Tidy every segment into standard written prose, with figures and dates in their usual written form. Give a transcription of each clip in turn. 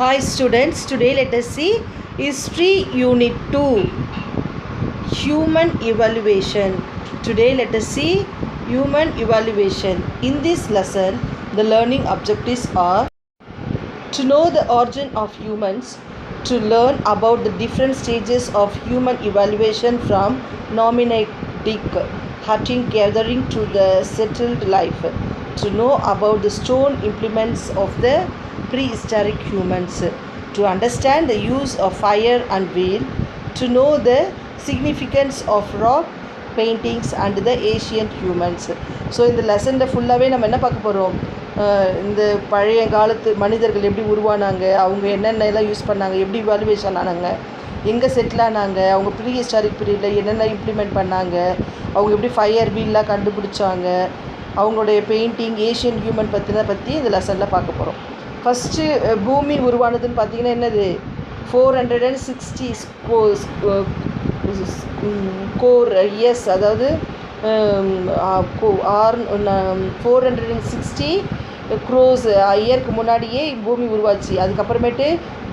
Hi students, today let us see History Unit 2 Human Evaluation. Today let us see Human Evaluation. In this lesson, the learning objectives are to know the origin of humans, to learn about the different stages of human evaluation from nomadic hunting gathering to the settled life, to know about the stone implements of the prehistoric humans, to understand the use of fire and wheel, to know the significance of rock paintings and the ancient humans. So இந்த லெசனில் ஃபுல்லாகவே நம்ம என்ன பார்க்க போகிறோம், இந்த பழைய காலத்து மனிதர்கள் எப்படி உருவானாங்க, அவங்க என்னென்னலாம் யூஸ் பண்ணாங்க, எப்படி இவாலுவேஷன் ஆனாங்க, எங்கே செட்டில் ஆனாங்க, அவங்க ப்ரீ ஹிஸ்டாரிக் பீரியடில் என்னென்ன இம்ப்ளிமெண்ட் பண்ணாங்க, அவங்க எப்படி ஃபயர் வீல்லாம் கண்டுபிடிச்சாங்க, அவங்களுடைய பெயிண்டிங் ஏஷியன் ஹியூமன் பற்றி இந்த லெசனில் பார்க்க போகிறோம். ஃபஸ்ட்டு பூமி உருவானதுன்னு பார்த்தீங்கன்னா என்னது 460 கோர் இயர்ஸ், அதாவது 460 க்ரோஸ் இயருக்கு முன்னாடியே பூமி உருவாச்சு. அதுக்கப்புறமேட்டு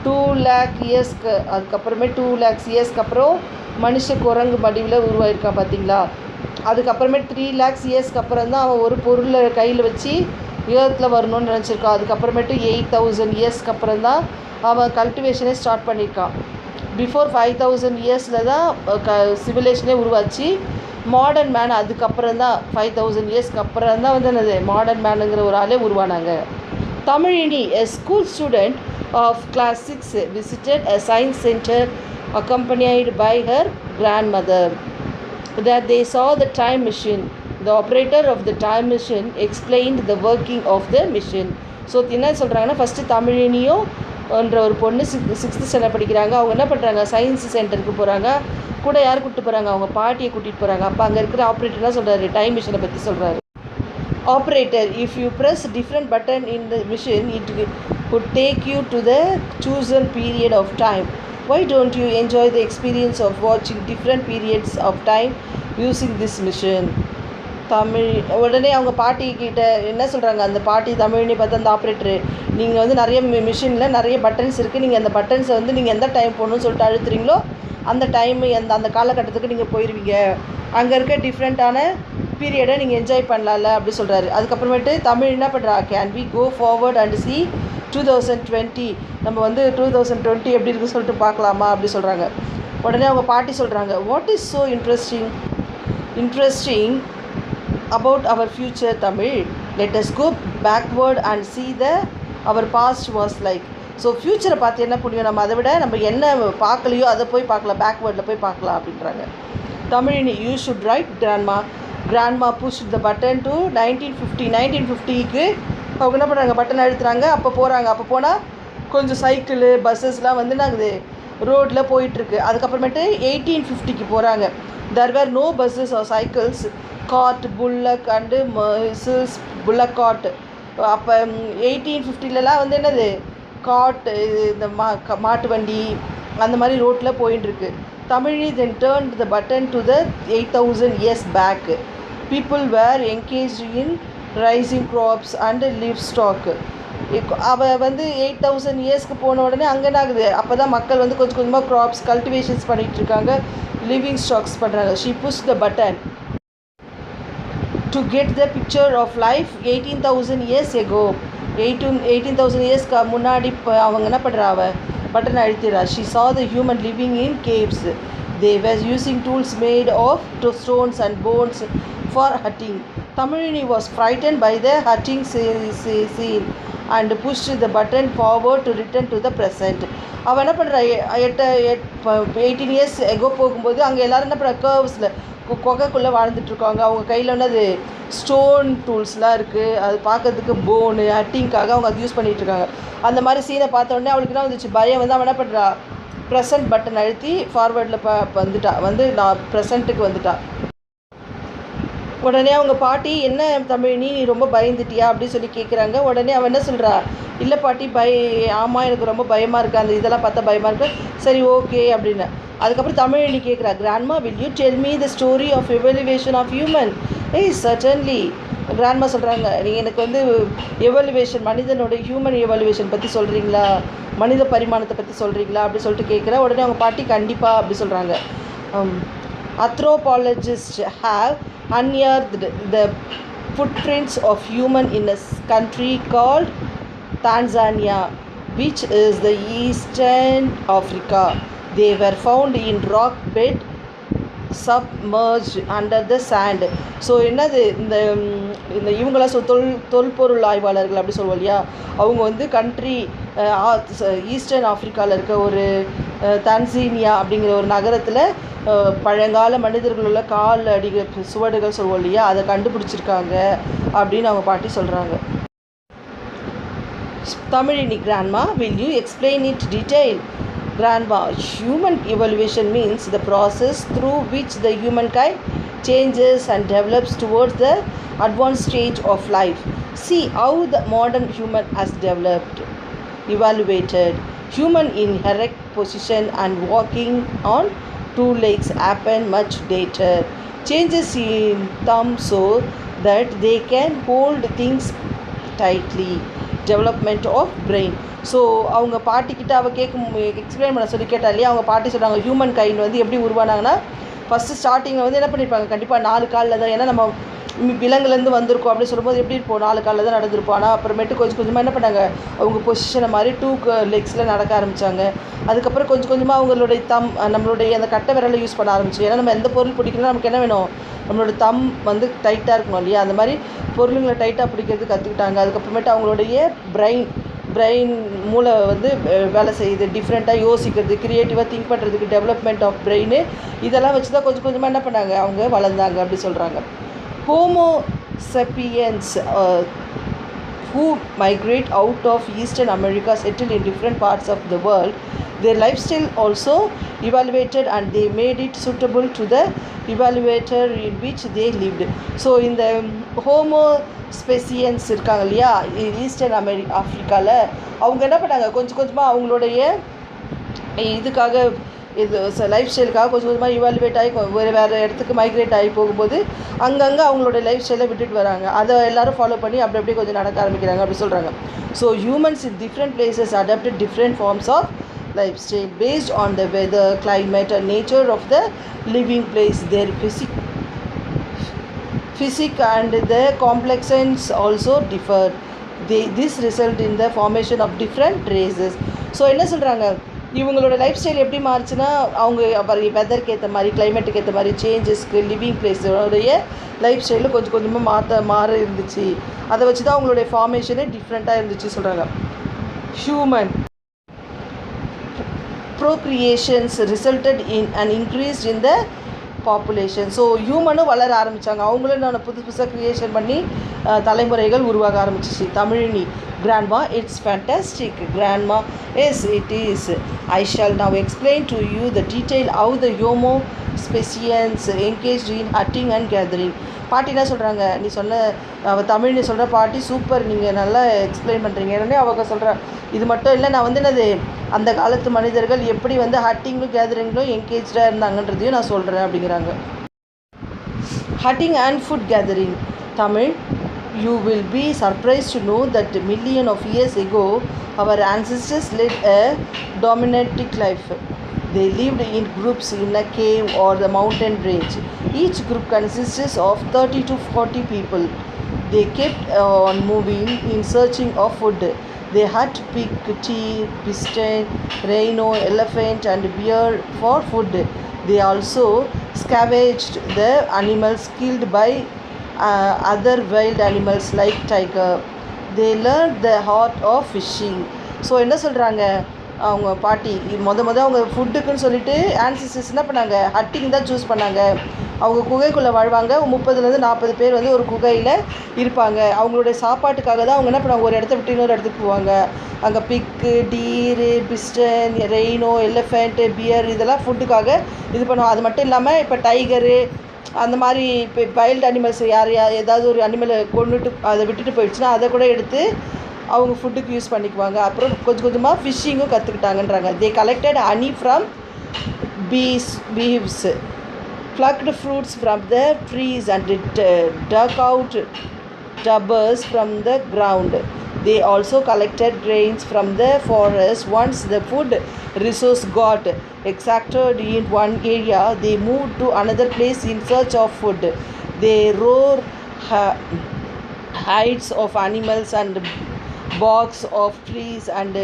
2 lakh இயர்ஸ்க்கு அதுக்கப்புறமே 2 lakhs இயர்ஸ்க்கு அப்புறம் மனுஷ குரங்கு வடிவில் உருவாயிருக்கான் பார்த்தீங்களா. அதுக்கப்புறமேட்டு 3 lakhs இயர்ஸ்க்கு அப்புறம் தான் அவன் ஒரு பொருளை கையில் வச்சு ஏர்த்தில் வரணும்னு நினச்சிருக்கான். அதுக்கப்புறமேட்டு 8000 இயர்ஸ்க்கு அப்புறம் தான் அவன் கல்டிவேஷனே ஸ்டார்ட் பண்ணியிருக்கான். பிஃபோர் 5000 இயர்ஸில் தான் சிவிலேஷனே உருவாச்சு. மாடர்ன் மேன் அதுக்கப்புறம் தான் 5000 இயர்ஸ்க்கு அப்புறம் தான் வந்து என்னது மாடர்ன் மேனுங்கிற ஒரு ஆளே உருவானாங்க. தமிழினி, a school student of class 6, visited a science center accompanied by her grandmother. That they saw the time machine. The operator of the time machine explained the working of the machine. So என்ன சொல்கிறாங்கன்னா, first தமிழினியும் என்ற ஒரு பொண்ணு 6th standard படிக்கிறாங்க. அவங்க என்ன பண்ணுறாங்க, science சென்டருக்கு போகிறாங்க. கூட யார் கூப்பிட்டு போகிறாங்க, அவங்க பாட்டியை கூட்டிகிட்டு போகிறாங்க. அப்போ அங்கே இருக்கிற ஆப்ரேட்டர் தான் சொல்கிறாரு, டைம் மிஷினை பற்றி சொல்கிறாரு. Operator, if you press different button in the machine, it would take you to the chosen period of time. Why don't you enjoy the experience of watching different periods of time using this machine? Tamil உடனே அவங்க பாட்டிக்கிட்ட என்ன சொல்கிறாங்க, அந்த பாட்டி தமிழ்னு பார்த்து அந்த ஆப்ரேட்டரு, நீங்கள் வந்து நிறைய மிஷினில் நிறைய பட்டன்ஸ் இருக்குது, நீங்கள் அந்த பட்டன்ஸை வந்து நீங்கள் எந்த டைம் போகணுன்னு சொல்லிட்டு அழுத்துறீங்களோ அந்த டைமு அந்த காலகட்டத்துக்கு நீங்கள் போயிடுவீங்க. அங்கே இருக்க டிஃப்ரெண்ட்டான பீரியடை நீங்கள் என்ஜாய் பண்ணலாம்ல அப்படி சொல்கிறாரு. அதுக்கப்புறமேட்டு தமிழ் என்ன பண்ணுறா, can we go forward and see 2020, நம்ம வந்து 2020 எப்படி இருக்குன்னு சொல்லிட்டு பார்க்கலாமா அப்படி சொல்கிறாங்க. உடனே அவங்க பாட்டி சொல்கிறாங்க, what is so interesting about our future Tamil? Let us go backward and see our past was like. So ஃப்யூச்சரை பார்த்து என்ன புரியும், நம்ம அதை விட நம்ம என்ன பார்க்கலையோ அதை போய் பார்க்கலாம், பேக்வேர்டில் போய் பார்க்கலாம் அப்படின்றாங்க. Tamizhini, you should write grandma push the button to 1950க்கு அவங்க என்ன பண்ணுறாங்க, பட்டன் அழுத்துறாங்க. அப்போ போகிறாங்க. அப்போ போனால் கொஞ்சம் சைக்கிளு பஸ்ஸஸ்லாம் வந்து நாங்கள் ரோட்டில் போயிட்டுருக்கு. அதுக்கப்புறமேட்டு 1850க்கு போகிறாங்க. there were no buses or cycles, cart, bullock and Mrs. bullock cart. அப்போ 1850லலாம் வந்து என்னது காட், இந்த மாட்டு வண்டி அந்த மாதிரி ரோட்டில் போயிட்டுருக்கு. தமிழி then turned the button to the 8000 years back. People were engaged in raising crops and livestock. அவள் வந்து 8000 இயர்ஸ்க்கு போன உடனே அங்கே என்ன ஆகுது, அப்போ தான் மக்கள் வந்து கொஞ்சம் கொஞ்சமாக க்ராப்ஸ் கல்டிவேஷன்ஸ் பண்ணிகிட்ருக்காங்க, லிவிங் ஸ்டாக்ஸ் பண்ணுறாங்க. She push the button to get the picture of life 18,000 years ago. 18,000 இயர்ஸ்க்கு முன்னாடி அவங்க என்ன பண்ணுறா, அவள் பட்டன் அழுத்திடுறா. She saw the human living in caves. They were using tools made of stones and bones for hunting. Tamilini was frightened by the hunting scene and pushed the button forward to return to the present. அவள் என்ன பண்ணுறா, 18 years echo போகும்போது அங்கே எல்லோரும் என்ன பண்ணுறா, கர்வ்ஸில் கொகைக்குள்ளே வாழ்ந்துட்டுருக்காங்க. அவங்க கையில் வந்து ஸ்டோன் டூல்ஸ்லாம் இருக்குது, அது பார்க்கறதுக்கு போனு ஹட்டிங்காக அவங்க அது யூஸ் பண்ணிகிட்ருக்காங்க. அந்த மாதிரி சீனை பார்த்தோடனே அவளுக்கு என்ன வந்துச்சு, பயம் வந்து அவன் என்ன பண்ணுறா, ப்ரெசன்ட் பட்டன் அழுத்தி ஃபார்வேர்டில் நான் ப்ரெசண்ட்டுக்கு வந்துட்டா. உடனே அவங்க பாட்டி, என்ன தமிழினி நீ ரொம்ப பயந்துட்டியா அப்படின்னு சொல்லி கேட்குறாங்க. உடனே அவன் என்ன சொல்கிறா, இல்லை பாட்டி ஆமாம் எனக்கு ரொம்ப பயமாக இருக்குது, அந்த இதெல்லாம் பார்த்தா பயமாக இருக்குது, சரி ஓகே அப்படின்னு. அதுக்கப்புறம் தமிழினி கேட்குறா, grandma will you tell me the story of evaluation of human? ஏய் சர்டன்லி கிராண்ட்மா சொல்கிறாங்க, நீங்கள் எனக்கு வந்து எவல்யூவேஷன், மனிதனோட ஹியூமன் எவல்யூவேஷன் பற்றி சொல்கிறீங்களா, மனித பரிமாணத்தை பற்றி சொல்கிறீங்களா அப்படி சொல்லிட்டு கேட்குறேன். உடனே அவங்க பாட்டி கண்டிப்பாக அப்படி சொல்கிறாங்க. Anthropologists have unearthed the footprints of human in a country called Tanzania, which is the eastern Africa. They were found in rock bed submerged under the sand. So என்னது இந்த இந்த இவங்களாம் தொல்பொருள் ஆய்வாளர்கள் அப்படி சொல்லுவோம் இல்லையா, அவங்க வந்து கண்ட்ரி ஈஸ்டர்ன் ஆஃப்ரிக்காவில் இருக்க ஒரு தான்சீனியா அப்படிங்கிற ஒரு நகரத்தில் பழங்கால மனிதர்களோட கால் அடிக்கிற சுவடுகள் சொல்லுவோம் இல்லையா, அதை கண்டுபிடிச்சிருக்காங்க அப்படின்னு அவங்க பாட்டி சொல்கிறாங்க. Tamilini grandma, will you explain it detail? Grandma, human evolution means the process through which the humankind changes and develops towards the advanced stage of life. See how the modern human has developed, evaluated. Human in erect position and walking on two legs happen much later. Changes in thumb so that they can hold things tightly. Development of brain. So அவங்க பாட்டிக்கிட்ட அவள் explain பண்ண சொல்லி கேட்டா இல்லையா, அவங்க பாட்டி சொல்கிறாங்க ஹியூமன் கைண்ட் வந்து எப்படி உருவானாங்கன்னா, ஃபஸ்ட்டு ஸ்டார்டிங்கில் வந்து என்ன பண்ணியிருப்பாங்க, கண்டிப்பாக 4 காலில் தான், ஏன்னா நம்ம விலங்குலேருந்து வந்திருக்கோம் அப்படின்னு சொல்லும்போது எப்படி இருப்போம், 4 காலில் தான் நடந்திருப்போம். ஆனால் அப்புறமேட்டு கொஞ்சம் கொஞ்சமாக என்ன பண்ணாங்க, அவங்க பொசிஷனை மாதிரி 2 லெக்ஸில் நடக்க ஆரம்பித்தாங்க. அதுக்கப்புறம் கொஞ்சம் கொஞ்சமாக அவங்களுடைய நம்மளுடைய அந்த கட்டை விரலை யூஸ் பண்ண ஆரம்பிச்சு. ஏன்னா நம்ம எந்த பொருள் பிடிக்கணும்னா நமக்கு என்ன வேணும், நம்மளோட வந்து டைட்டாக இருக்கணும் இல்லையா, அந்த மாதிரி பொருளுங்களை டைட்டாக பிடிக்கிறது கற்றுக்கிட்டாங்க. அதுக்கப்புறமேட்டு அவங்களுடைய பிரெயின் மூளை வந்து வேலை செய்யுது, டிஃப்ரெண்ட்டாக யோசிக்கிறது, க்ரியேட்டிவாக திங்க் பண்ணுறதுக்கு டெவலப்மெண்ட் ஆஃப் பிரெயின், இதெல்லாம் வச்சு தான் கொஞ்சம் கொஞ்சமாக என்ன பண்ணாங்க, அவங்க வளர்ந்தாங்க அப்படி சொல்கிறாங்க. Homo sapiens who migrate out of Eastern America settled in different parts of the world. Their lifestyle also evaluated and they made it suitable to the evaluator in which they lived. So in the Homo sapiens இருக்காங்க இல்லையா eastern ஆஃப்ரிக்காவில், அவங்க என்ன பண்ணாங்க, கொஞ்சம் கொஞ்சமாக அவங்களுடைய இதுக்காக இது லைஃப் ஸ்டைலுக்காக கொஞ்சம் கொஞ்சமாக இவால்வேட் ஆகி வேறு இடத்துக்கு மைக்ரேட் ஆகி போகும்போது அங்கங்கே அவங்களோட லைஃப் ஸ்டைலை விட்டுட்டு வராங்க. அதை எல்லோரும் ஃபாலோ பண்ணி அப்படி அப்படியே கொஞ்சம் நடக்க ஆரம்பிக்கிறாங்க அப்படி சொல்கிறாங்க. So humans in different places adapted different forms of lifestyle based on the weather, climate and nature of the living place. Their physique and the complexions also differ. This result in the formation of different races. So என்ன சொல்கிறாங்க, இவங்களோட life style எப்படி மாறுச்சுன்னா, அவங்க வெதருக்கு ஏற்ற மாதிரி, கிளைமேட்டுக்கு ஏற்ற மாதிரி சேஞ்சஸ்க்கு லிவிங் பிளேஸோடைய லைஃப் ஸ்டைலில் கொஞ்சம் கொஞ்சமாக மாற இருந்துச்சு. அதை வச்சு தான் அவங்களுடைய ஃபார்மேஷனே டிஃப்ரெண்ட்டாக இருந்துச்சு சொல்கிறாங்க. Human procreations resulted in an increase in the population. So ஹியூமனும் வளர ஆரம்பித்தாங்க, அவங்களும் நான் புதுசாக க்ரியேஷன் பண்ணி தலைமுறைகள் உருவாக ஆரம்பிச்சிச்சு. Tamilini grandma, it's fantastic. Grandma, yes it is. I shall now explain to you the detail how the Homo sapiens engaged in hunting and gathering. பாட்டி என்ன சொல்கிறாங்க, நீ சொன்ன அவள் தமிழ்னு சொல்கிற பாட்டி சூப்பர், நீங்கள் நல்லா எக்ஸ்பிளைன் பண்ணுறீங்க. ஏன்னா அவங்க சொல்கிற இது மட்டும் இல்லை, நான் வந்து என்னது அந்த காலத்து மனிதர்கள் எப்படி வந்து ஹட்டிங்கும் கேதரிங்லும் என்கேஜாக இருந்தாங்கன்றதையும் நான் சொல்கிறேன் அப்படிங்கிறாங்க. Hunting and food gathering. Tamil, you will be surprised to know that a million of years ago our ancestors led a domestic life. They lived in groups in a cave or the mountain range. Each group consists of 30 to 40 people. They kept on moving in searching of food. They had pig, deer, bison, rhino, elephant and bear for food. They also scavenged the animals killed by other wild animals like tiger. They learned the art of fishing. So என்ன சொல்கிறாங்க அவங்க பாட்டி, அவங்க ஃபுட்டுக்குன்னு சொல்லிட்டு ancestors என்ன பண்ணாங்க, ஹட்டிங் தான் choose பண்ணாங்க. அவங்க குகைக்குள்ளே வாழ்வாங்க, 30-40 பேர் வந்து ஒரு குகையில் இருப்பாங்க. அவங்களுடைய சாப்பாட்டுக்காக தான் அவங்க என்ன பண்ணுவாங்க, ஒரு இடத்த விட்டு இன்னொரு இடத்துக்கு போவாங்க. அங்கே பிக்கு, டீரு, பிஸ்டன், ரெய்னோ, எலிஃபெண்ட், பியர் இதெல்லாம் ஃபுட்டுக்காக இது பண்ணுவாங்க. அது மட்டும் இல்லாமல் இப்போ டைகரு அந்த மாதிரி இப்போ வைல்டு அனிமல்ஸ் ஏதாவது ஒரு அனிமலை கொண்டுட்டு அதை விட்டுட்டு போயிடுச்சுன்னா அதை கூட எடுத்து அவங்க ஃபுட்டுக்கு யூஸ் பண்ணிக்குவாங்க. அப்புறம் கொஞ்சம் கொஞ்சமாக ஃபிஷ்ஷிங்கும் கற்றுக்கிட்டாங்கன்றாங்க. They collected honey from beehives, plucked fruits from the trees and dug out tubbers from the ground. They also collected grains from the forest. Once the food resource got extracted in one area, they moved to another place in search of food. They roar hides of animals and barks of trees and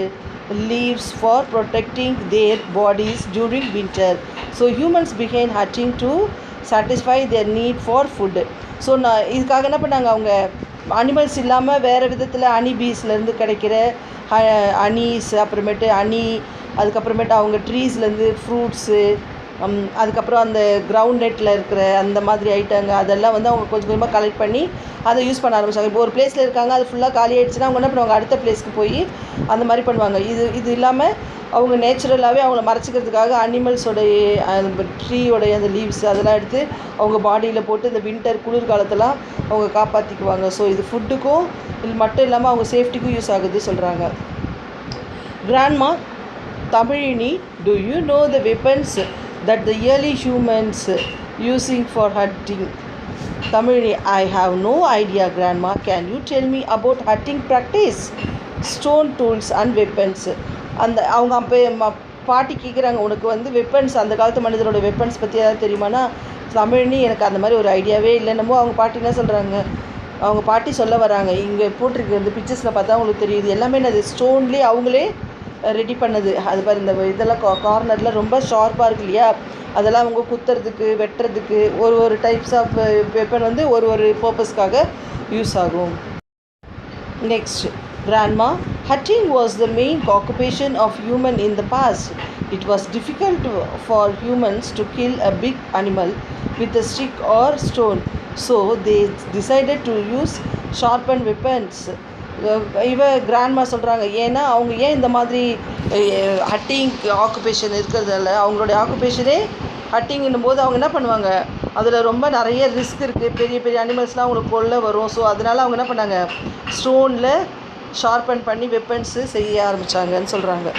leaves for protecting their bodies during winter. So humans began hunting to satisfy their need for food. So நான் இதுக்காக என்ன பண்ணாங்க, அவங்க animals இல்லாமல் வேறு விதத்தில் பீஸ்லேருந்து கிடைக்கிற அனீஸ், அப்புறமேட்டு அதுக்கப்புறமேட்டு அவங்க ட்ரீஸ்லேருந்து ஃப்ரூட்ஸு, அதுக்கப்புறம் அந்த கிரவுண்ட் நெட்டில் இருக்கிற அந்த மாதிரி ஐட்டங்க அதெல்லாம் வந்து அவங்க கொஞ்சம் கொஞ்சமாக கலெக்ட் பண்ணி அதை யூஸ் பண்ண ஆரம்பிச்சாங்க. இப்போ ஒரு பிளேஸில் இருக்காங்க, அது ஃபுல்லாக காலி ஆகிடுச்சுன்னா அவங்க என்ன பண்ணுவாங்க, அடுத்த பிளேஸ்க்கு போய் அந்த மாதிரி பண்ணுவாங்க. இது இல்லாமல் அவங்க நேச்சுரலாகவே அவங்கள மறைச்சிக்கிறதுக்காக அனிமல்ஸோடைய ட்ரீயோடைய அந்த லீவ்ஸ் அதெல்லாம் எடுத்து அவங்க பாடியில் போட்டு இந்த வின்டர் குளிர்காலத்தெல்லாம் அவங்க காப்பாற்றிக்குவாங்க. ஸோ இது ஃபுட்டுக்கும் இது மட்டும் இல்லாமல் அவங்க சேஃப்டிக்கும் யூஸ் ஆகுது சொல்கிறாங்க. Grandma Tamilini, do you know the weapons that the early humans using for hunting? Tamilini, I have no idea, Grandma. Can you tell me about hunting practice? Stone tools and weapons. அந்த அவங்க அப்போ பாட்டி கேட்குறாங்க, உனக்கு வந்து weapons அந்த காலத்து மனிதரோட weapons பற்றி ஏதாவது தெரியுமானா, தமிழினி எனக்கு அந்த மாதிரி ஒரு ஐடியாவே இல்லைன்னமோ அவங்க பாட்டி என்ன சொல்கிறாங்க, அவங்க பாட்டி சொல்ல வராங்க, இங்கே போட்டிருக்கு இந்த பிக்சர்ஸில் பார்த்தா உங்களுக்கு தெரியுது எல்லாமே என்னது ஸ்டோன்லேயே அவங்களே ரெடி பண்ணது. அது பாரு இந்த இதெல்லாம் கார்னரில் ரொம்ப ஷார்ப்பாக இருக்கு இல்லையா, அதெல்லாம் அவங்க குத்துறதுக்கு வெட்டுறதுக்கு ஒரு டைப்ஸ் ஆஃப் வெப்பன் வந்து ஒரு பர்பஸ்க்காக யூஸ் ஆகும். Next, Grandma, hunting was the main occupation of human in the past. It was difficult for humans to kill a big animal with a stick or stone, so they decided to use sharpened weapons. Grandma சொல்கிறாங்க, ஏன்னா அவங்க ஏன் இந்த மாதிரி ஹட்டிங் occupation இருக்கிறதால அவங்களுடைய ஆக்குபேஷனே ஹட்டிங்கும் போது அவங்க என்ன பண்ணுவாங்க, அதில் ரொம்ப நிறைய ரிஸ்க் இருக்குது, பெரிய பெரிய அனிமல்ஸ்லாம் அவங்களுக்கு கொல்ல வரும். ஸோ அதனால் அவங்க என்ன பண்ணாங்க, ஸ்டோனில் ஷார்பன் பண்ணி வெப்பன்ஸு செய்ய ஆரம்பித்தாங்கன்னு சொல்கிறாங்க.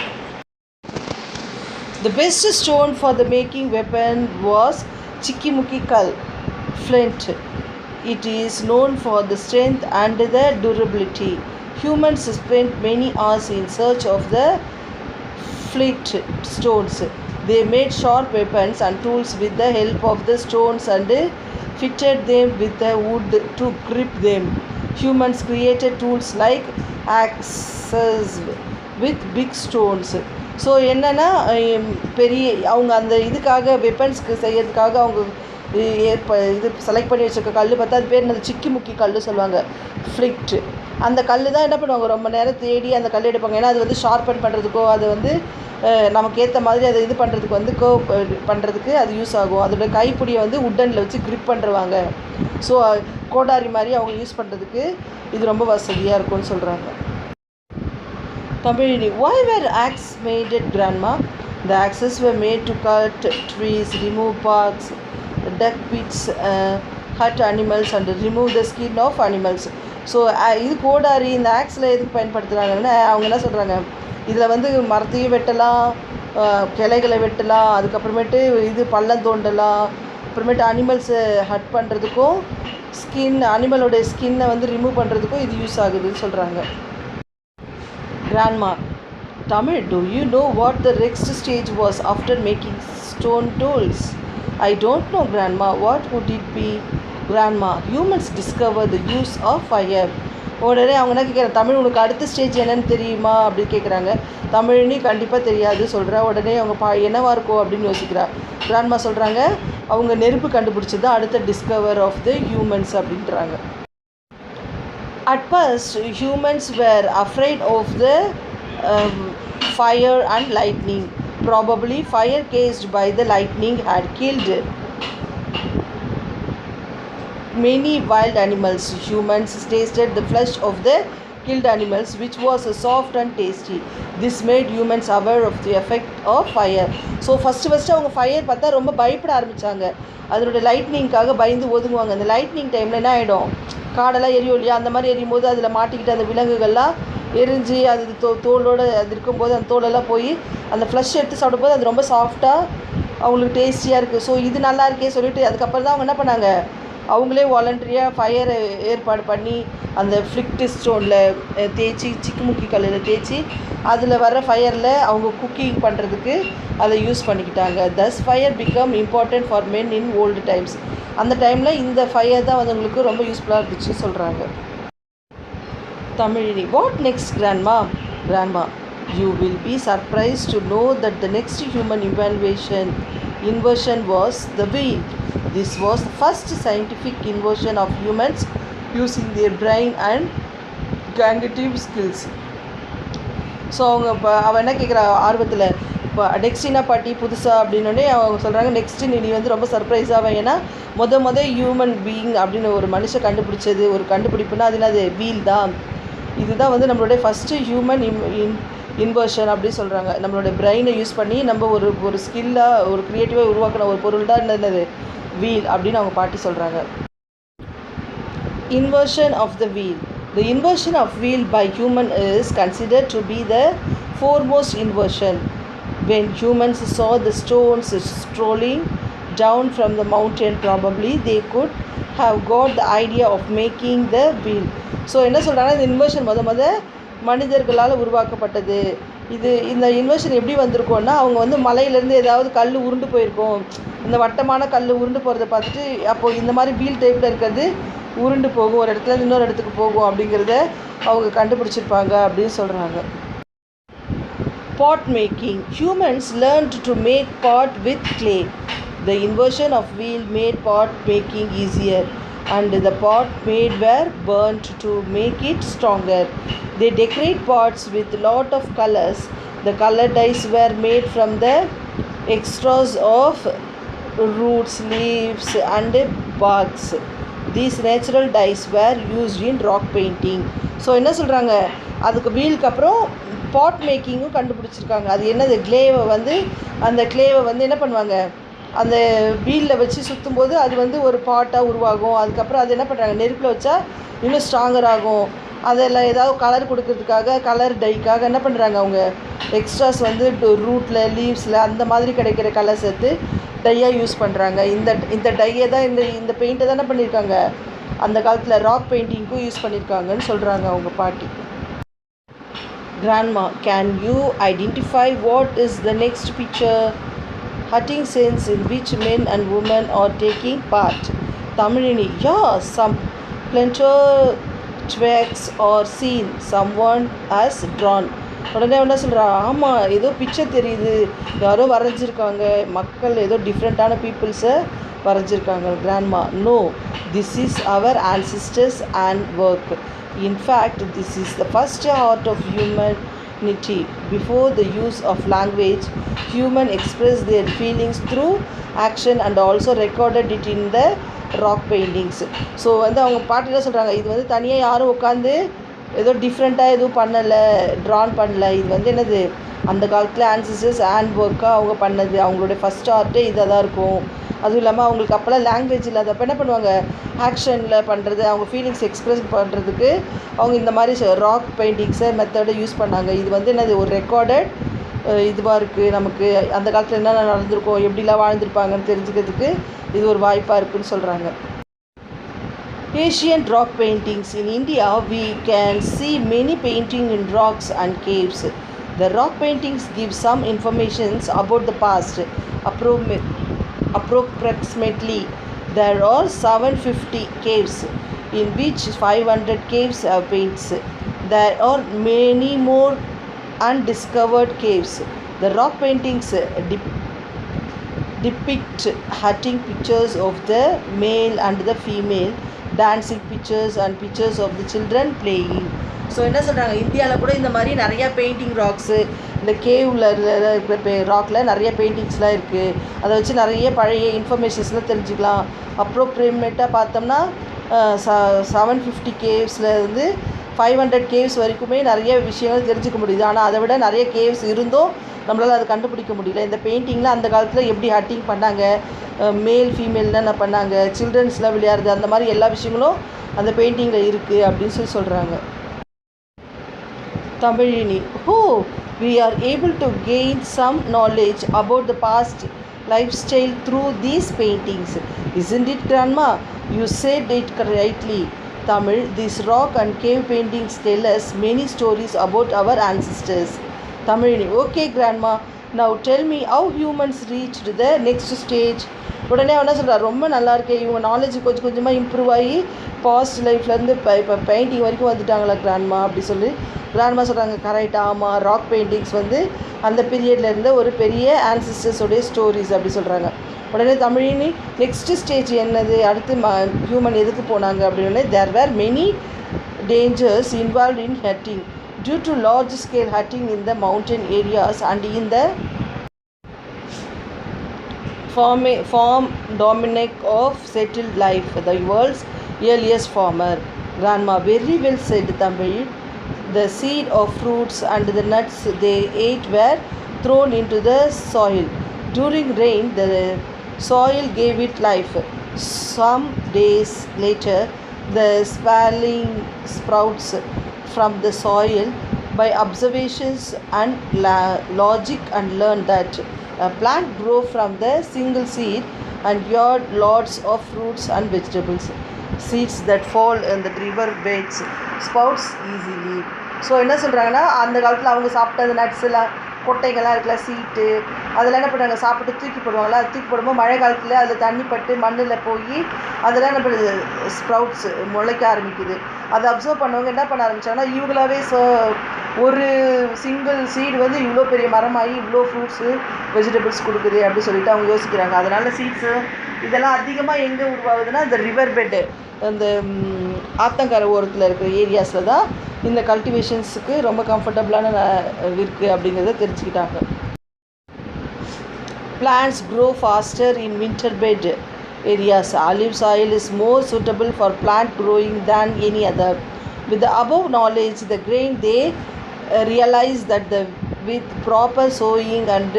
The best stone for the making weapon was Chikkimuki kal, flint. It is known for the strength and the durability. Humans spent many hours in search of the flint stones. They made sharp weapons and tools with the help of the stones and fitted them with the wood to grip them. Humans created tools like axes with big stones. So என்னென்னா பெரிய அவங்க அந்த இதுக்காக வெப்பன்ஸ்க்கு செய்யறதுக்காக அவங்க இது select பண்ணி வச்சுருக்க கல் பார்த்தா அது பேர் என்னது, சிக்கிமுக்கி கல் சொல்லுவாங்க, ஃப்ளிக்ட். அந்த கல் தான் என்ன பண்ணுவாங்க, ரொம்ப நேரம் தேடி அந்த கல் எடுப்பாங்க. ஏன்னா அது வந்து ஷார்பன் பண்ணுறதுக்கோ அது வந்து நமக்கு ஏற்ற மாதிரி அதை இது பண்ணுறதுக்கு வந்து பண்ணுறதுக்கு அது யூஸ் ஆகும். அதோட கைப்பிடியை வந்து உட்டனில் வச்சு கிரிப் பண்ணுறவாங்க. ஸோ கோடாரி மாதிரி அவங்க யூஸ் பண்ணுறதுக்கு இது ரொம்ப வசதியாக இருக்கும்னு சொல்கிறாங்க. Tamilini, why were axes made at Grandma? The axes were made to cut trees, remove barks, duck pits, hurt animals and remove the skin of animals. So இது கோடாரி இந்த ஆக்ஸில் எதுக்கு பயன்படுத்துகிறாங்கன்னா, அவங்க என்ன சொல்கிறாங்க, இதில் வந்து மரத்தையும் வெட்டலாம், கிளைகளை வெட்டலாம், அதுக்கப்புறமேட்டு இது பள்ளம் தோண்டலாம், அப்புறமேட்டு அனிமல்ஸை ஹட் பண்ணுறதுக்கும் அனிமலோடைய ஸ்கின்னை வந்து ரிமூவ் பண்ணுறதுக்கும் இது யூஸ் ஆகுதுன்னு சொல்கிறாங்க. Grandma, Tamil, do you know what the next stage was after making stone tools? I don't know, Grandma. What would it be? Grandma, humans discovered the use of fire. உடனே அவங்க என்ன கேட்குறாங்க, தமிழ் உனக்கு அடுத்த ஸ்டேஜ் என்னன்னு தெரியுமா அப்படின்னு கேட்குறாங்க. தமிழ்னு கண்டிப்பாக தெரியாது சொல்கிறா. உடனே அவங்க என்னவா இருக்கும் அப்படின்னு யோசிக்கிறா. கிராண்ட்மா சொல்கிறாங்க, அவங்க நெருப்பு கண்டுபிடிச்சது தான் அடுத்த டிஸ்கவர் ஆஃப் த ஹியூமன்ஸ் அப்படின்றாங்க. At first, humans were afraid of the fire and lightning. Probably fire caused by the lightning had killed many wild animals. Humans tasted the flesh of the killed animals, which was soft and tasty. This made humans aware of the effect of fire. So first அவங்க fire பார்த்தா ரொம்ப பயப்பட ஆரம்பித்தாங்க. அதோட லைட்னிங்காக பயந்து ஒதுங்குவாங்க. அந்த lightning டைமில் என்ன ஆகிடும், காடெல்லாம் எரியும் இல்லையா, அந்த மாதிரி எரியும் போது அதில் மாட்டிக்கிட்டு அந்த விலங்குகள்லாம் எரிஞ்சு அது தோலோடு அது இருக்கும்போது அந்த தோலெல்லாம் போய் அந்த ஃப்ளஷ் எடுத்து சாப்பிடும்போது அது ரொம்ப சாஃப்டாக அவங்களுக்கு டேஸ்டியாக இருக்குது. ஸோ இது நல்லா இருக்கே சொல்லிட்டு அதுக்கப்புறம் தான் அவங்க என்ன பண்ணாங்க, அவங்களே வாலண்டரியாக ஃபயரை ஏற்பாடு பண்ணி அந்த ஃப்ளிக்ட் ஸ்டோனில் தேய்ச்சி சிக்குமுக்கி கல்லில் தேய்ச்சி அதில் வர ஃபயரில் அவங்க குக்கிங் பண்ணுறதுக்கு அதை யூஸ் பண்ணிக்கிட்டாங்க. Thus fire become important for men in old times. அந்த டைமில் இந்த ஃபயர் தான் வந்து உங்களுக்கு ரொம்ப யூஸ்ஃபுல்லாக இருந்துச்சு சொல்கிறாங்க. Tamilini. What next grandma? Grandma, you will be surprised to know that the next human invention was the wheel. This was the first scientific invention of humans using their brain and cognitive skills. So அவங்க இப்போ அவள் என்ன கேட்குறா ஆர்வத்தில், இப்போ நெக்ஸ்டினா பாட்டி புதுசாக அப்படின்னோடனே அவங்க சொல்கிறாங்க நெக்ஸ்ட்டு நீ வந்து ரொம்ப சர்ப்ரைஸாக. ஏன்னா ஹியூமன் பீயிங் அப்படின்னு ஒரு மனுஷன் கண்டுபிடிச்சது ஒரு கண்டுபிடிப்புனா அது என்னது? வீல் தான். இதுதான் வந்து நம்மளுடைய ஃபஸ்ட்டு ஹியூமன் இன்வர்ஷன் அப்படின்னு சொல்கிறாங்க. நம்மளோட பிரெயினை யூஸ் பண்ணி நம்ம ஒரு ஸ்கில்லாக ஒரு க்ரியேட்டிவாக உருவாக்கின ஒரு பொருள் தான் என்னது? வீல் அப்படின்னு அவங்க பாட்டி சொல்கிறாங்க. Inversion of the wheel. The invention of wheel by human is considered to be the foremost invention. When humans saw the stones strolling down from the mountain, probably they could have got the idea of making the wheel. So என்ன சொல்கிறாங்கன்னா, இந்த invention மனிதர்களால் உருவாக்கப்பட்டது. இந்த invention எப்படி வந்திருக்கோன்னா, அவங்க வந்து மலையிலேருந்து ஏதாவது கல் உருண்டு போயிருக்கும். இந்த வட்டமான கல் உருண்டு போகிறத பார்த்துட்டு அப்போது இந்த மாதிரி வீல் டைப்பில் இருக்கிறது உருண்டு போகும், ஒரு இடத்துல இன்னொரு இடத்துக்கு போகும் அப்படிங்கிறத அவங்க கண்டுபிடிச்சிருப்பாங்க அப்படின்னு சொல்கிறாங்க. Pot making. Humans learned to make pot with clay. The invention of wheel made pot making easier, and the pot made were burnt to make it stronger. They decorate pots with lot of colors. The color dyes were made from the extras of roots, leaves and barks. These natural dyes were used in rock painting. So என்ன சொல்கிறாங்க, அதுக்கு வீலுக்கு அப்புறம் பாட் மேக்கிங்கும் கண்டுபிடிச்சிருக்காங்க. அது என்னது? அந்த கிளேவை வந்து என்ன பண்ணுவாங்க, அந்த வீலில் வச்சு சுற்றும் போது அது வந்து ஒரு பாட்டாக உருவாகும். அதுக்கப்புறம் அது என்ன பண்ணுறாங்க, நெருப்பில் வச்சா இன்னும் ஸ்ட்ராங்கர் ஆகும். அதில் ஏதாவது கலர் கொடுக்கறதுக்காக கலர் டைக்காக என்ன பண்ணுறாங்க, அவங்க எக்ஸ்ட்ராஸ் வந்து ரூட்டில் லீவ்ஸில் அந்த மாதிரி கிடைக்கிற கலர் சேர்த்து டையாக யூஸ் பண்ணுறாங்க. இந்த டையை தான் இந்த பெயிண்ட்டை தான் என்ன பண்ணியிருக்காங்க, அந்த காலத்தில் ராக் பெயிண்டிங்க்கும் யூஸ் பண்ணியிருக்காங்கன்னு சொல்கிறாங்க அவங்க பாட்டி. Grandma, can you identify what is the next picture? Hunting scenes in which men and women are taking part. Tamilini. Yeah, some plantations or scene someone has drawn. உடனே என்ன சொல்கிறா, ஆமாம் ஏதோ பிக்சர் தெரியுது, யாரோ வரைஞ்சிருக்காங்க, மக்கள் ஏதோ டிஃப்ரெண்ட்டான பீப்புள்ஸை வரைஞ்சிருக்காங்க. Grandma. No, this is our ancestors and work. In fact, this is the first art of humanity. Before the use of language, humans expressed their feelings through action and also recorded it in the rock paintings. So வந்து அவங்க பாட்டிலாம் சொல்கிறாங்க, இது வந்து தனியாக யாரும் உட்காந்து ஏதோ டிஃப்ரெண்ட்டாக எதுவும் பண்ணலை, ட்ரான் பண்ணலை. இது வந்து என்னது, அந்த காலத்தில் ancestors and ஒர்க்காக அவங்க பண்ணது. அவங்களுடைய ஃபஸ்ட் ஆர்ட்டே இதாக தான் இருக்கும். அதுவும் இல்லாமல் அவங்களுக்கு அப்போல்லாம் லாங்குவேஜ் இல்லாதப்போ என்ன பண்ணுவாங்க, ஆக்ஷனில் பண்ணுறது, அவங்க ஃபீலிங்ஸ் எக்ஸ்ப்ரெஸ் பண்ணுறதுக்கு அவங்க இந்த மாதிரி ராக் பெயிண்டிங்ஸை மெத்தடை யூஸ் பண்ணாங்க. இது வந்து என்னது, ஒரு ரெக்கார்டட் இதுவாக இருக்குது. நமக்கு அந்த காலத்தில் என்னென்ன நடந்திருக்கோம், எப்படிலாம் வாழ்ந்திருப்பாங்கன்னு தெரிஞ்சுக்கிறதுக்கு இது ஒரு வாய்ப்பாக இருக்குதுன்னு சொல்கிறாங்க. Ancient rock paintings. In India, we can see many paintings in rocks and caves. The rock paintings give some information about the past. Approximately, there are 750 caves, in which 500 caves have paints. There are many more undiscovered caves. The rock paintings depict hunting pictures of the male and the female, dancing pictures and pictures of the children playing. So என்ன சொல்கிறாங்க, இந்தியாவில் கூட இந்த மாதிரி நிறையா painting rocks, இந்த Cavill இருக்கிற ராக்கில் நிறைய பெயிண்டிங்ஸ்லாம் இருக்குது. அதை வச்சு நிறைய பழைய இன்ஃபர்மேஷன்ஸ்லாம் தெரிஞ்சுக்கலாம். அப்ரோப்ரிமேட்டாக பார்த்தோம்னா 750 கேவ்ஸில் இருந்து 500 கேவ்ஸ் வரைக்குமே நிறைய விஷயங்கள் தெரிஞ்சுக்க முடியுது. ஆனால் அதை விட நிறைய கேவ்ஸ் இருந்தும் நம்மளால் அதை கண்டுபிடிக்க முடியல. இந்த பெயிண்டிங்கில் அந்த காலத்தில் எப்படி ஹட்டிங் பண்ணாங்க, மேல் ஃபீமேல்னா என்ன பண்ணாங்க, சில்ட்ரன்ஸ்லாம் விளையாடுறது, அந்த மாதிரி எல்லா விஷயங்களும் அந்த பெயிண்டிங்கில் இருக்குது அப்படின்னு சொல்கிறாங்க. Tamilini. Oh, we are able to gain some knowledge about the past lifestyle through these paintings. Isn't it, Grandma? You said it rightly, Tamil. These rock and cave paintings tell us many stories about our ancestors. Tamilini, okay grandma, now tell me how humans reached the next stage. உடனே என்ன சொல்கிறார், ரொம்ப நல்லா இருக்கே, இவங்க knowledge கொஞ்சம் கொஞ்சமாக improve ஆகி பாஸ்ட் லைஃப்லேருந்து இப்போ பெயிண்டிங் வரைக்கும் வந்துட்டாங்களா கிராண்ட்மா அப்படி சொல்லி கிராண்ட்மா சொல்கிறாங்க. கரெக்டாக, ஆமாம், ராக் பெயிண்டிங்ஸ் வந்து அந்த பீரியடில் இருந்த ஒரு பெரிய ஆன்சிஸ்டர்ஸோடைய ஸ்டோரிஸ் அப்படி சொல்கிறாங்க. உடனே தமிழினி நெக்ஸ்ட்டு ஸ்டேஜ் என்னது, அடுத்து ஹியூமன் எதுக்கு போனாங்க அப்படின்னு, தேர் வேர் many dangers involved in hunting due to large scale hunting in the mountain areas and in the farm dominant of settled life, the world's earliest farmer. Grandma, very well said, Tamil. The seed of fruits and the nuts they ate were thrown into the soil. During rain, the soil gave it life. Some days later, the sprouting sprouts from the soil by observations and logic and learned that a plant grow from the single seed and yield lots of fruits and vegetables. Seeds that fall in the river beds sprouts easily. So என்ன சொல்கிறாங்கன்னா, அந்த காலத்தில் அவங்க சாப்பிட்ட அந்த nuts எல்லாம் கொட்டைகள்லாம் இருக்குல்ல, சீட்டு, அதெல்லாம் என்ன பண்ணுறாங்க, சாப்பிட்டு தூக்கி போடுவாங்களா, அது தூக்கி போடும்போது மழை காலத்தில் அதில் தண்ணி பட்டு மண்ணில் போய் அதெல்லாம் என்ன பண்ணுது, ஸ்ப்ரவுட்ஸ் முளைக்க ஆரம்பிக்குது. அதை அப்சர்வ் பண்ணவங்க என்ன பண்ண ஆரம்பித்தாங்கன்னா, இவங்களாவே ஒரு சிங்கிள் சீடு வந்து இவ்வளோ பெரிய மரமாகி இவ்வளோ ஃப்ரூட்ஸு வெஜிடபிள்ஸ் கொடுக்குது அப்படி சொல்லிட்டு அவங்க யோசிக்கிறாங்க. அதனால் சீட்ஸு இதெல்லாம் அதிகமாக எங்கே உருவாகுதுன்னா, இந்த ரிவர் பெட்டு, அந்த ஆத்தங்கரை ஓரத்தில் இருக்கிற ஏரியாஸில் தான் இந்த கல்டிவேஷன்ஸுக்கு ரொம்ப கம்ஃபர்டபுளான இருக்குது அப்படிங்கிறத தெரிஞ்சுக்கிட்டாங்க. Plants grow faster in winter bed areas. Olive soil is more suitable for plant growing than any other. With the above knowledge, the grain they realize that with proper sowing and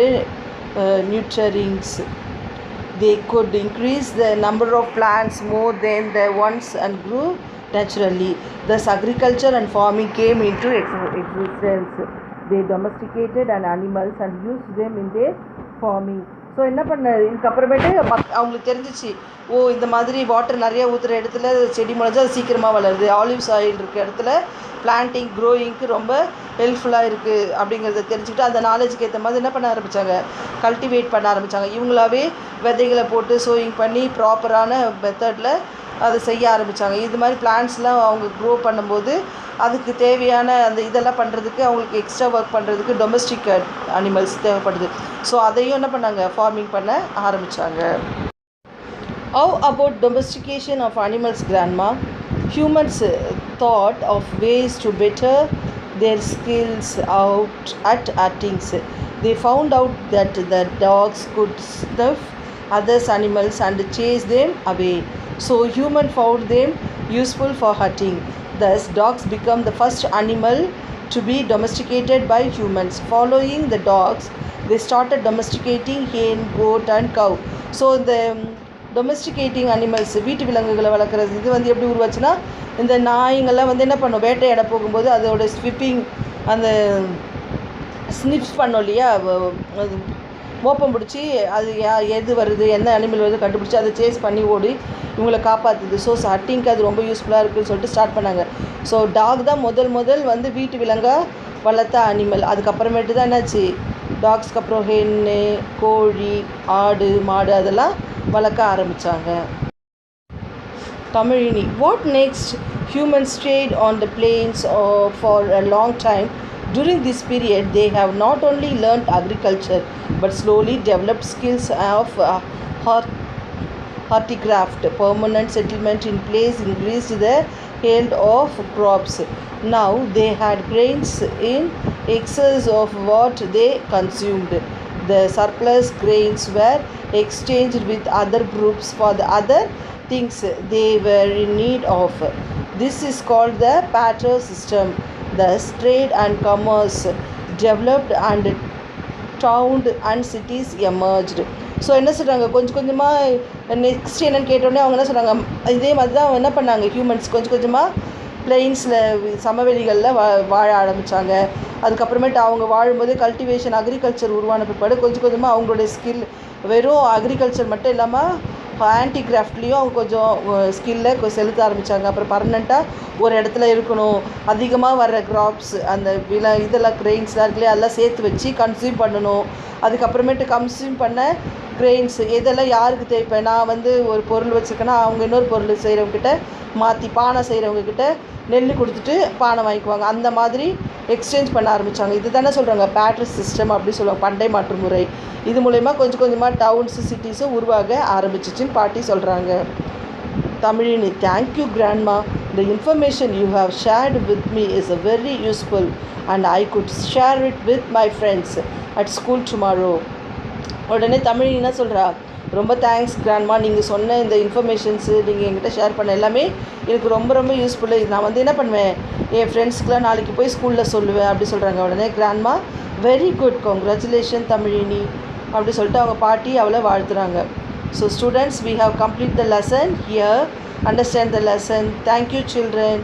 nurturings, they could increase the number of plants more than the ones and grew naturally. Thus, agriculture and farming came into existence. They domesticated animals and used them in their farming. So என்ன பண்ண, இதுக்கப்புறமேட்டு அவங்களுக்கு தெரிஞ்சிச்சு, ஓ இந்த மாதிரி water நிறையா ஊற்றுற இடத்துல செடி முளைஞ்சா அது சீக்கிரமாக வளருது, ஆலிவ் சாயில் இருக்க இடத்துல பிளான்டிங் க்ரோயிங்க்கு ரொம்ப ஹெல்ப்ஃபுல்லாக இருக்குது அப்படிங்கிறத தெரிஞ்சுக்கிட்டு அந்த நாலேஜுக்கு ஏற்ற மாதிரி என்ன பண்ண ஆரம்பித்தாங்க, கல்டிவேட் பண்ண ஆரம்பித்தாங்க. இவங்களாவே விதைகளை போட்டு சோயிங் பண்ணி ப்ராப்பரான மெத்தடில் அதை செய்ய ஆரம்பித்தாங்க. இது மாதிரி பிளான்ட்ஸ்லாம் அவங்க க்ரோ பண்ணும்போது அதுக்கு தேவையான அந்த இதெல்லாம் பண்ணுறதுக்கு அவங்களுக்கு எக்ஸ்ட்ரா ஒர்க் பண்ணுறதுக்கு டொமஸ்டிக் அனிமல்ஸ் தேவைப்படுது. ஸோ அதையும் என்ன பண்ணாங்க, ஃபார்மிங் பண்ண ஆரம்பித்தாங்க. How about domestication of animals, grandma? Humans thought of ways to better their skills out at hunting. They found out that the dogs could snuff other animals and chase them away. So humans found them useful for hunting. Thus, dogs become the first animal to be domesticated by humans. Following the dogs, they started domesticating hen, goat and cow. So the domesticating animals, வீட்டு விலங்குகளை வளர்க்குறது, இது வந்து எப்படி உருவாச்சுன்னா, இந்த நாய்ங்கள்லாம் வந்து என்ன பண்ணும், வேட்டையாட போகும்போது அதோட ஸ்விப்பிங், அந்த ஸ்னிப்ஸ் பண்ணோம் இல்லையா, மோப்பம் பிடிச்சி அது எது வருது, எந்த அனிமல் வருது கண்டுபிடிச்சி அதை சேஸ் பண்ணி ஓடி இவங்களை காப்பாற்றுது. ஸோ ஹட்டிங்க்கு அது ரொம்ப யூஸ்ஃபுல்லாக இருக்குதுன்னு சொல்லிட்டு ஸ்டார்ட் பண்ணாங்க. ஸோ டாக் தான் முதல் வந்து வீட்டு விலங்காக வளர்த்த அனிமல். அதுக்கப்புறமேட்டு தான் என்னாச்சு, டாக்ஸ்க்கு அப்புறம் ஹென்னு, கோழி, ஆடு, மாடு அதெல்லாம் வளர்க்க ஆரம்பித்தாங்க. Tamilini, what next? Humans stayed on the plains for a long time. During this period, they have not only learned agriculture but slowly developed skills of horticraft. Permanent settlement in place increased the yield of crops. Now they had grains in excess of what they consumed. The surplus grains were exchanged with other groups for the other things they were in need of. This is called the barter system. Thus, trade and commerce developed and towns and cities emerged. So என்ன சொல்கிறாங்க, கொஞ்சம் கொஞ்சமாக next என்னென்னு கேட்டோடனே அவங்க என்ன சொல்கிறாங்க, இதே மாதிரி தான் என்ன பண்ணாங்க, ஹியூமன்ஸ் கொஞ்சம் கொஞ்சமாக பிளெயின்ஸில் சமவெளிகளில் வாழ ஆரம்பித்தாங்க. அதுக்கப்புறமேட்டு அவங்க வாழும்போது கல்டிவேஷன் அக்ரிகல்ச்சர் உருவான பிற்பாடு கொஞ்சம் கொஞ்சமாக அவங்களுடைய ஸ்கில் வெறும் அக்ரிகல்ச்சர் மட்டும் இல்லாமல் ஹேண்டிகிராஃப்ட்லேயும் அவங்க கொஞ்சம் ஸ்கில்லை செலுத்த ஆரம்பித்தாங்க. அப்புறம் பர்மனெண்ட்டாக ஒரு இடத்துல இருக்கணும், அதிகமாக வர்ற கிராப்ஸ் அந்த இதெல்லாம் கிரெயின்ஸ்லாம் இருக்குல்லையே அதெல்லாம் சேர்த்து வச்சு கன்சியூம் பண்ணணும். அதுக்கப்புறமேட்டு கன்சியூம் பண்ண கிரெயின்ஸ் இதெல்லாம் யாருக்கு தேவை? இப்போ நான் வந்து ஒரு பொருள் வச்சுருக்கேன்னா அவங்க இன்னொரு பொருள் செய்கிறவங்கக்கிட்ட மாற்றி பானை செய்கிறவங்கக்கிட்ட நெல் கொடுத்துட்டு பானை வாங்கிக்குவாங்க. அந்த மாதிரி எக்ஸ்சேஞ்ச் பண்ண ஆரம்பித்தாங்க. இது தானே சொல்கிறாங்க பேட்ரி சிஸ்டம் அப்படி சொல்லுவாங்க, பண்டை மாற்று முறை. இது மூலயமா கொஞ்சம் கொஞ்சமாக டவுன்ஸு சிட்டிஸும் உருவாக ஆரம்பிச்சிச்சின்னு பாட்டி சொல்கிறாங்க. Tamilini: thank you grandma, the information you have shared with me is a very useful and I could share it with my friends at school tomorrow. உடனே தமிழினி என்ன சொல்கிறா, ரொம்ப தேங்க்ஸ் கிராண்ட்மா, நீங்கள் சொன்ன இந்த இன்ஃபர்மேஷன்ஸு நீங்கள் என்கிட்ட ஷேர் பண்ண எல்லாமே எனக்கு ரொம்ப ரொம்ப யூஸ்ஃபுல்லு. நான் வந்து என்ன பண்ணுவேன், என் ஃப்ரெண்ட்ஸ்க்குலாம் நாளைக்கு போய் ஸ்கூலில் சொல்லுவேன் அப்படி சொல்கிறாங்க. உடனே grandma very good, congratulation Tamizhini அப்படி சொல்லிட்டு அவங்க பாட்டி அவளை வாழ்த்துறாங்க. So students, we have complete the lesson here. Understand the lesson. Thank you children.